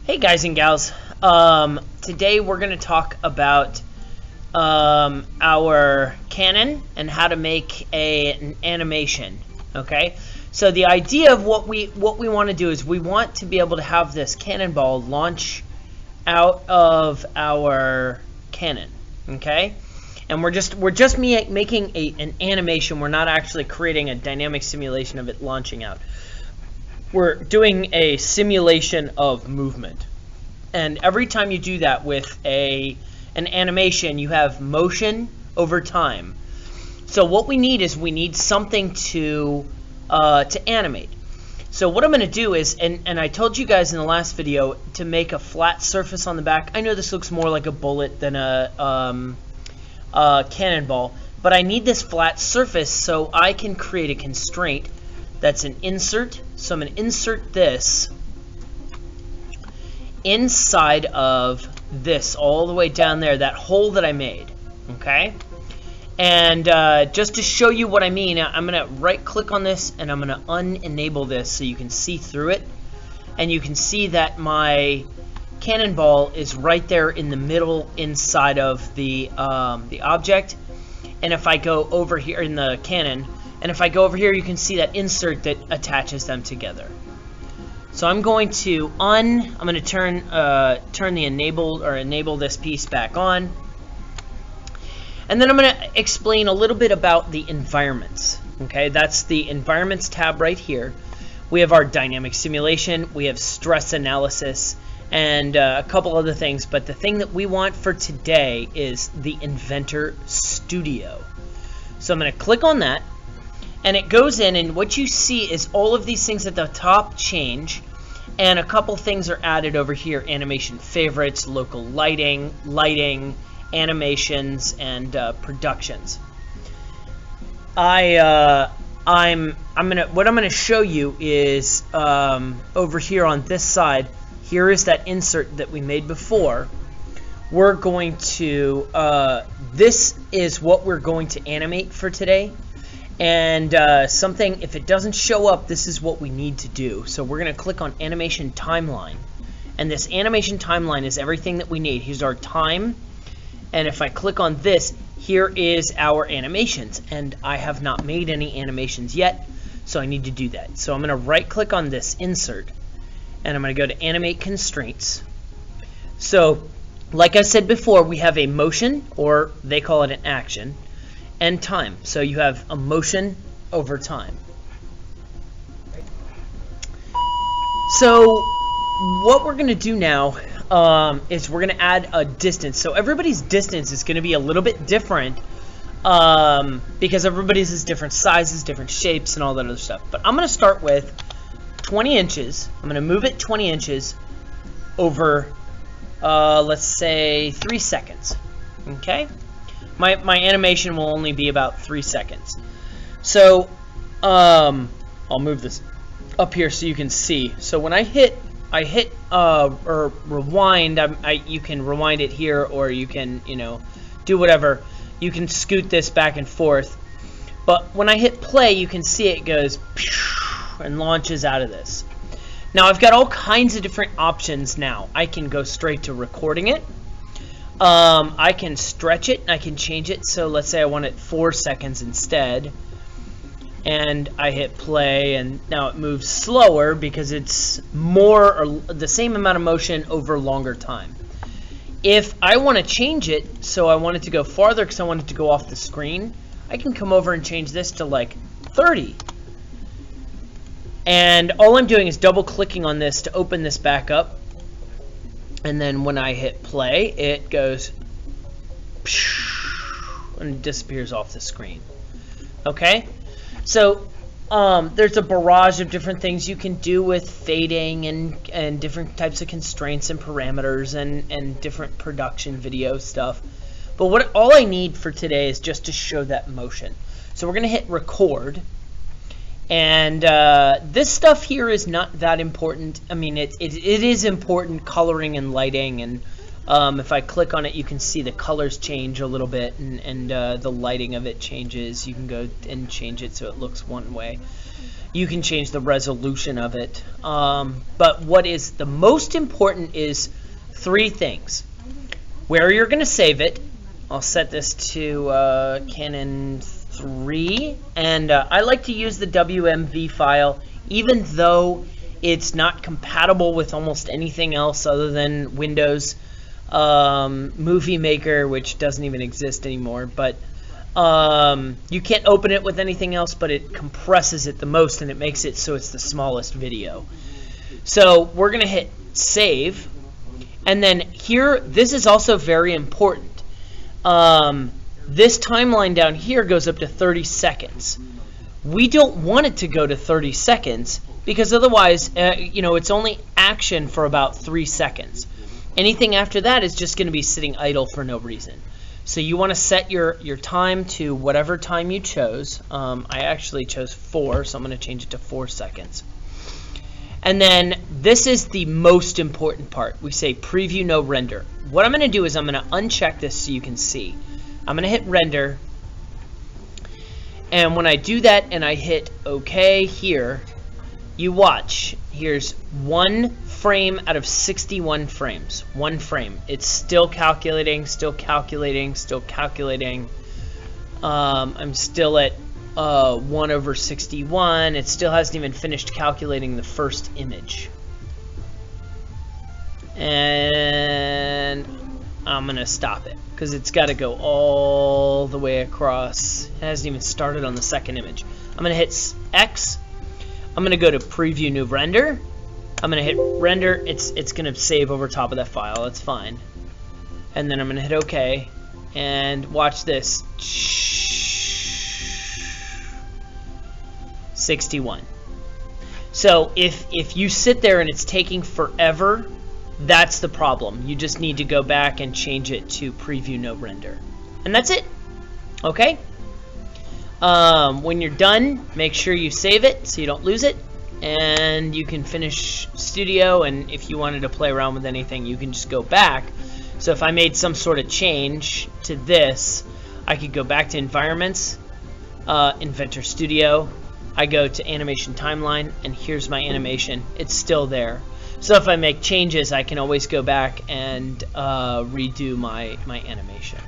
Hey guys and gals, today we're going to talk about our cannon and how to make an animation. Okay, so the idea of what we want to do is we want to be able to have this cannonball launch out of our cannon. Okay, and we're just making an animation. We're not actually creating a dynamic simulation of it launching out. We're doing a simulation of movement, and every time you do that with an animation, you have motion over time. So what we need something to animate. So what I'm going to do is, and I told you guys in the last video to make a flat surface on the back. I know this looks more like a bullet than a cannonball, but I need this flat surface so I can create a constraint. That's an insert. So I'm going to insert this inside of this all the way down there, that hole that I made. Okay? And just to show you what I mean, I'm going to right click on this and I'm going to unenable this so you can see through it. And you can see that my cannonball is right there in the middle inside of the object. And if I go over here in the cannon, and if I go over here, you can see that insert that attaches them together. So I'm going to turn the enable this piece back on. And then I'm going to explain a little bit about the environments. Okay, that's the environments tab right here. We have our dynamic simulation, we have stress analysis, and a couple other things. But the thing that we want for today is the Inventor Studio. So I'm going to click on that. And it goes in, and what you see is all of these things at the top change, and a couple things are added over here: animation favorites, local lighting, animations, and productions. What I'm gonna show you is over here on this side. Here is that insert that we made before. We're going to this is what we're going to animate for today. And something, if it doesn't show up, this is what we need to do. So we're going to click on Animation Timeline. And this Animation Timeline is everything that we need. Here's our time. And if I click on this, here is our animations. And I have not made any animations yet, so I need to do that. So I'm going to right-click on this insert. And I'm going to go to Animate Constraints. So, like I said before, we have a motion, or they call it an action, and time. So you have a motion over time. So what we're going to do now is we're going to add a distance. So everybody's distance is going to be a little bit different because everybody's is different sizes, different shapes, and all that other stuff. But I'm going to start with 20 inches. I'm going to move it 20 inches over, let's say, 3 seconds. Okay? My animation will only be about 3 seconds. So I'll move this up here so you can see. So when I hit or rewind, you can rewind it here, or you can do whatever. You can scoot this back and forth. But when I hit play, you can see it goes and launches out of this. Now I've got all kinds of different options now. I can go straight to recording it. I can stretch it, I can change it, so let's say I want it 4 seconds instead, and I hit play, and now it moves slower because it's more or the same amount of motion over longer time. If I want to change it, so I want it to go farther because I want it to go off the screen, I can come over and change this to like 30. And all I'm doing is double clicking on this to open this back up. And then when I hit play, it goes and disappears off the screen. Okay? So there's a barrage of different things you can do with fading and different types of constraints and parameters and different production video stuff. But all I need for today is just to show that motion. So we're going to hit record. And this stuff here is not that important. I mean, it is important, coloring and lighting and If I click on it, you can see the colors change a little bit, and the lighting of it changes. You can go and change it so it looks one way. You can change the resolution of it. But what is the most important is 3 things. Where you're going to save it. I'll set this to Canon 3. And I like to use the WMV file, even though it's not compatible with almost anything else other than Windows Movie Maker, which doesn't even exist anymore. But you can't open it with anything else, but it compresses it the most, and it makes it so it's the smallest video. So we're going to hit save. And then here, this is also very important. This timeline down here goes up to 30 seconds. We don't want it to go to 30 seconds because otherwise, it's only action for about 3 seconds. Anything after that is just going to be sitting idle for no reason. So you want to set your time to whatever time you chose. I actually chose 4, so I'm going to change it to 4 seconds. And then this is the most important part. We say preview no render. What I'm going to do is I'm going to uncheck this so you can see. I'm going to hit render. And when I do that and I hit OK here, you watch. Here's 1 frame out of 61 frames. 1 frame. It's still calculating, still calculating, still calculating. I'm still at 1/61. It still hasn't even finished calculating the first image. And I'm going to stop it because it's got to go all the way across. It hasn't even started on the second image. I'm going to hit X. I'm going to go to preview new render. I'm going to hit render. It's going to save over top of that file. That's fine. And then I'm going to hit OK. And watch this. 61. So if you sit there and it's taking forever, that's the problem. You just need to go back and change it to preview no render. And that's it. Okay? When you're done, make sure you save it so you don't lose it. And you can finish Studio, and if you wanted to play around with anything, you can just go back. So if I made some sort of change to this, I could go back to Environments, Inventor Studio. I go to Animation Timeline, and here's my animation. It's still there. So if I make changes, I can always go back and redo my animation.